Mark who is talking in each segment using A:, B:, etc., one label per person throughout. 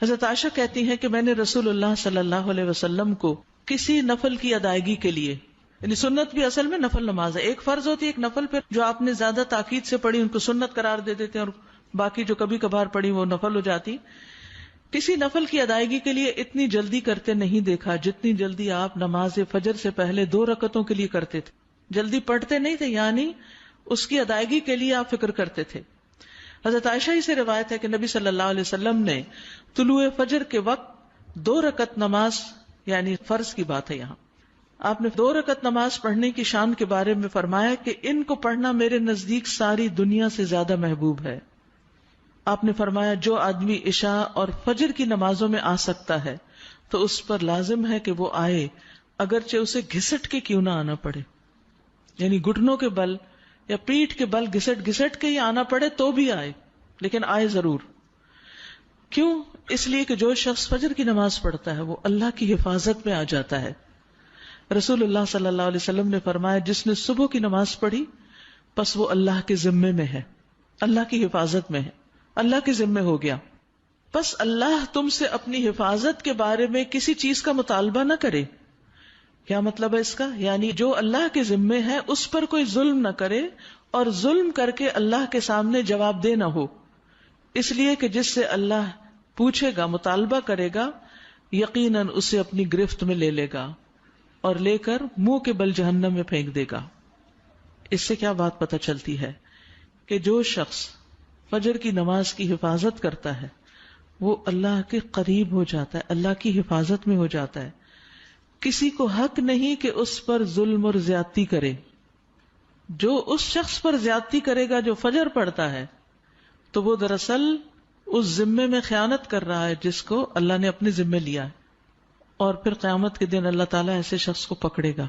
A: حضرت عائشہ کہتی ہیں کہ میں نے رسول اللہ صلی اللہ علیہ وسلم کو کسی نفل کی ادائیگی کے لیے، یعنی سنت بھی اصل میں نفل نماز ہے، ایک فرض ہوتی ہے ایک نفل، پھر جو آپ نے زیادہ تاکید سے پڑھی ان کو سنت قرار دے دیتے ہیں اور باقی جو کبھی کبھار پڑھی وہ نفل ہو جاتی. کسی نفل کی ادائیگی کے لیے اتنی جلدی کرتے نہیں دیکھا جتنی جلدی آپ نماز فجر سے پہلے 2 رکعتوں کے لیے کرتے تھے. جلدی پڑھتے نہیں تھے، یعنی اس کی ادائیگی کے لیے آپ فکر کرتے تھے. حضرت عائشہ ہی سے روایت ہے کہ نبی صلی اللہ علیہ وسلم نے طلوع فجر کے وقت 2 رکعت نماز، یعنی فرض کی بات ہے یہاں، آپ نے 2 رکعت نماز پڑھنے کی شان کے بارے میں فرمایا کہ ان کو پڑھنا میرے نزدیک ساری دنیا سے زیادہ محبوب ہے. آپ نے فرمایا جو آدمی عشاء اور فجر کی نمازوں میں آ سکتا ہے تو اس پر لازم ہے کہ وہ آئے، اگرچہ اسے گھسٹ کے کیوں نہ آنا پڑے، یعنی گھٹنوں کے بل یا پیٹھ کے بل گھسٹ گھسٹ کے ہی آنا پڑے تو بھی آئے، لیکن آئے ضرور. کیوں؟ اس لیے کہ جو شخص فجر کی نماز پڑھتا ہے وہ اللہ کی حفاظت میں آ جاتا ہے. رسول اللہ صلی اللہ علیہ وسلم نے فرمایا جس نے صبح کی نماز پڑھی پس وہ اللہ کے ذمے میں ہے، اللہ کی حفاظت میں ہے، اللہ کے ذمے ہو گیا. بس اللہ تم سے اپنی حفاظت کے بارے میں کسی چیز کا مطالبہ نہ کرے. کیا مطلب ہے اس کا؟ یعنی جو اللہ کے ذمے ہے اس پر کوئی ظلم نہ کرے اور ظلم کر کے اللہ کے سامنے جواب دے نہ ہو، اس لیے کہ جس سے اللہ پوچھے گا، مطالبہ کرے گا، یقیناً اسے اپنی گرفت میں لے لے گا اور لے کر منہ کے بل جہنم میں پھینک دے گا. اس سے کیا بات پتہ چلتی ہے کہ جو شخص فجر کی نماز کی حفاظت کرتا ہے وہ اللہ کے قریب ہو جاتا ہے، اللہ کی حفاظت میں ہو جاتا ہے. کسی کو حق نہیں کہ اس پر ظلم اور زیادتی کرے. جو اس شخص پر زیادتی کرے گا جو فجر پڑھتا ہے تو وہ دراصل اس ذمے میں خیانت کر رہا ہے جس کو اللہ نے اپنے ذمے لیا ہے، اور پھر قیامت کے دن اللہ تعالیٰ ایسے شخص کو پکڑے گا.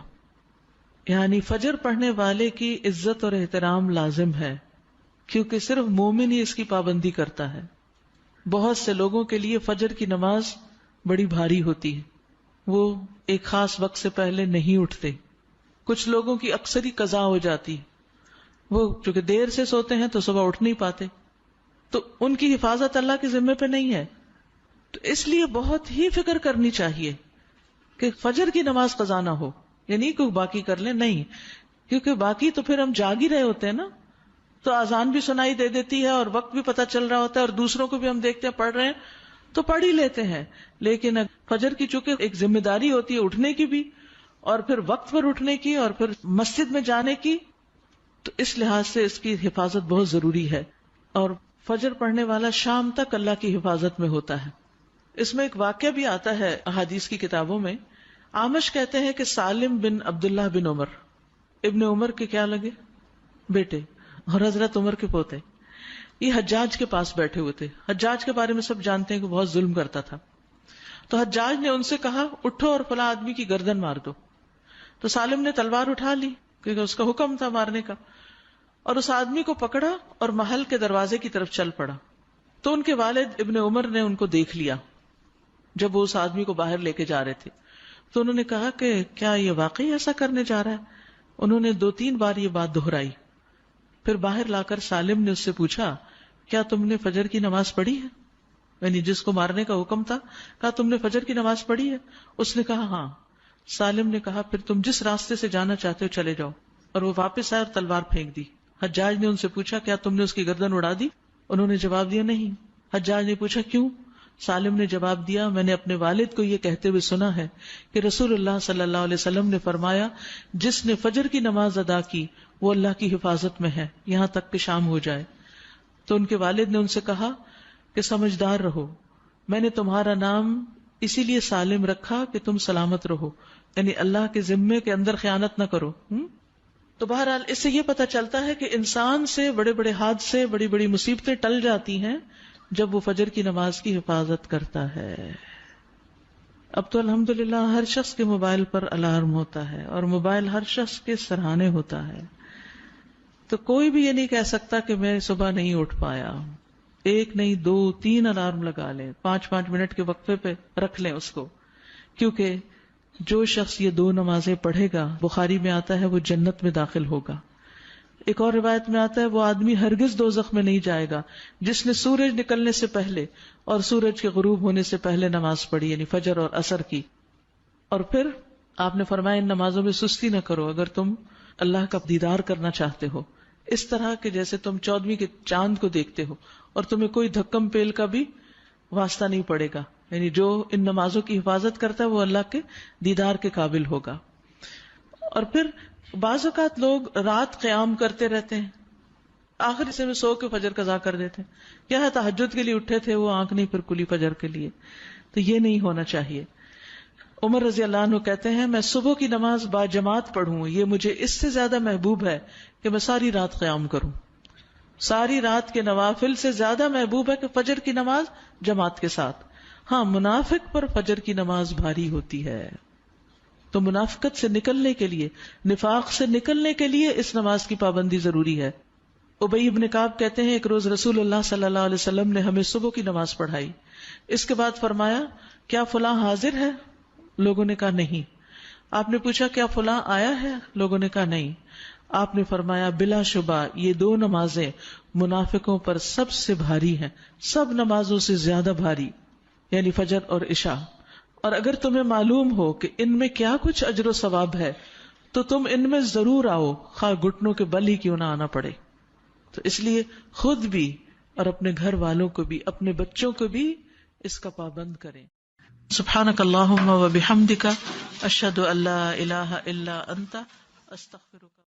A: یعنی فجر پڑھنے والے کی عزت اور احترام لازم ہے، کیونکہ صرف مومن ہی اس کی پابندی کرتا ہے. بہت سے لوگوں کے لیے فجر کی نماز بڑی بھاری ہوتی ہے، وہ ایک خاص وقت سے پہلے نہیں اٹھتے. کچھ لوگوں کی اکثری قضا ہو جاتی، وہ چونکہ دیر سے سوتے ہیں تو صبح اٹھ نہیں پاتے، تو ان کی حفاظت اللہ کے ذمے پہ نہیں ہے. تو اس لیے بہت ہی فکر کرنی چاہیے کہ فجر کی نماز قضا نہ ہو، یعنی کوئی باقی کر لیں، نہیں، کیونکہ باقی تو پھر ہم جاگ ہی رہے ہوتے ہیں نا، تو اذان بھی سنائی دے دیتی ہے اور وقت بھی پتہ چل رہا ہوتا ہے اور دوسروں کو بھی ہم دیکھتے ہیں پڑھ رہے ہیں تو پڑھ ہی لیتے ہیں. لیکن فجر کی چونکہ ایک ذمہ داری ہوتی ہے اٹھنے کی بھی، اور پھر وقت پر اٹھنے کی، اور پھر مسجد میں جانے کی، تو اس لحاظ سے اس کی حفاظت بہت ضروری ہے. اور فجر پڑھنے والا شام تک اللہ کی حفاظت میں ہوتا ہے. اس میں ایک واقعہ بھی آتا ہے احادیث کی کتابوں میں. اعمش کہتے ہیں کہ سالم بن عبداللہ بن عمر، ابن عمر کے کیا لگے بیٹے اور حضرت عمر کے پوتے، یہ حجاج کے پاس بیٹھے ہوئے تھے. حجاج کے بارے میں سب جانتے ہیں کہ بہت ظلم کرتا تھا. تو حجاج نے ان سے کہا اٹھو اور فلاں آدمی کی گردن مار دو. تو سالم نے تلوار اٹھا لی کیونکہ اس کا حکم تھا مارنے کا، اور اس آدمی کو پکڑا اور محل کے دروازے کی طرف چل پڑا. تو ان کے والد ابن عمر نے ان کو دیکھ لیا جب وہ اس آدمی کو باہر لے کے جا رہے تھے. تو انہوں نے کہا کہ کیا یہ واقعی ایسا کرنے جا رہا ہے؟ انہوں نے 2-3 بار یہ بات دہرائی. پھر باہر لا کر سالم نے اس سے پوچھا کیا تم نے فجر کی نماز پڑھی ہے؟ یعنی جس کو مارنے کا حکم تھا، کہا تم نے فجر کی نماز پڑھی ہے؟ اس نے کہا ہاں. سالم نے کہا پھر تم جس راستے سے جانا چاہتے ہو چلے جاؤ، اور وہ واپس آئے اور تلوار پھینک دی. حجاج نے ان سے پوچھا کیا تم نے اس کی گردن اڑا دی؟ انہوں نے جواب دیا نہیں. حجاج نے پوچھا کیوں؟ سالم نے جواب دیا میں نے اپنے والد کو یہ کہتے ہوئے سنا ہے کہ رسول اللہ صلی اللہ علیہ وسلم نے فرمایا جس نے فجر کی نماز ادا کی وہ اللہ کی حفاظت میں ہے یہاں تک کہ شام ہو جائے. تو ان کے والد نے ان سے کہا کہ سمجھدار رہو، میں نے تمہارا نام اسی لیے سالم رکھا کہ تم سلامت رہو، یعنی اللہ کے ذمے کے اندر خیانت نہ کرو. تو بہرحال اس سے یہ پتہ چلتا ہے کہ انسان سے بڑے بڑے حادثے، بڑی بڑی مصیبتیں ٹل جاتی ہیں جب وہ فجر کی نماز کی حفاظت کرتا ہے. اب تو الحمدللہ ہر شخص کے موبائل پر الارم ہوتا ہے اور موبائل ہر شخص کے سرہانے ہوتا ہے، تو کوئی بھی یہ نہیں کہہ سکتا کہ میں صبح نہیں اٹھ پایا. 1 نہیں 2 3 الارم لگا لیں، 5 منٹ کے وقفے پہ رکھ لیں اس کو، کیونکہ جو شخص یہ 2 نمازیں پڑھے گا، بخاری میں آتا ہے، وہ جنت میں داخل ہوگا. ایک اور روایت میں آتا ہے وہ آدمی ہرگز دوزخ میں نہیں جائے گا جس نے سورج نکلنے سے پہلے اور سورج کے غروب ہونے سے پہلے نماز پڑھی، یعنی فجر اور عصر کی. اور پھر آپ نے فرمایا ان نمازوں میں سستی نہ کرو اگر تم اللہ کا دیدار کرنا چاہتے ہو، اس طرح کہ جیسے تم 14ویں کے چاند کو دیکھتے ہو اور تمہیں کوئی دھکم پیل کا بھی واسطہ نہیں پڑے گا. یعنی جو ان نمازوں کی حفاظت کرتا ہے وہ اللہ کے دیدار کے قابل ہوگا. اور پھر بعض اوقات لوگ رات قیام کرتے رہتے ہیں، آخر حصے میں سو کے فجر قضا کر دیتے ہیں. کیا ہے تہجد کے لیے اٹھے تھے، وہ آنکھ نہیں پھر کلی فجر کے لیے. تو یہ نہیں ہونا چاہیے. عمر رضی اللہ عنہ کہتے ہیں میں صبح کی نماز با جماعت پڑھوں یہ مجھے اس سے زیادہ محبوب ہے کہ میں ساری رات قیام کروں. ساری رات کے نوافل سے زیادہ محبوب ہے کہ فجر کی نماز جماعت کے ساتھ. ہاں منافق پر فجر کی نماز بھاری ہوتی ہے، تو منافقت سے نکلنے کے لیے، نفاق سے نکلنے کے لیے اس نماز کی پابندی ضروری ہے. ابی بن کعب کہتے ہیں ایک روز رسول اللہ صلی اللہ علیہ وسلم نے ہمیں صبح کی نماز پڑھائی. اس کے بعد فرمایا کیا فلاں حاضر ہے؟ لوگوں نے کہا نہیں. آپ نے پوچھا کیا فلاں آیا ہے؟ لوگوں نے کہا نہیں. آپ نے فرمایا بلا شبہ یہ دو نمازیں منافقوں پر سب سے بھاری ہیں، سب نمازوں سے زیادہ بھاری، یعنی فجر اور عشاء. اور اگر تمہیں معلوم ہو کہ ان میں کیا کچھ اجر و ثواب ہے تو تم ان میں ضرور آؤ، خواہ گھٹنوں کے بل ہی کیوں نہ آنا پڑے. تو اس لیے خود بھی اور اپنے گھر والوں کو بھی، اپنے بچوں کو بھی اس کا پابند کریں. سبحانک اللہم و بحمدک اشہد ان لا الہ الا انت استغفرک.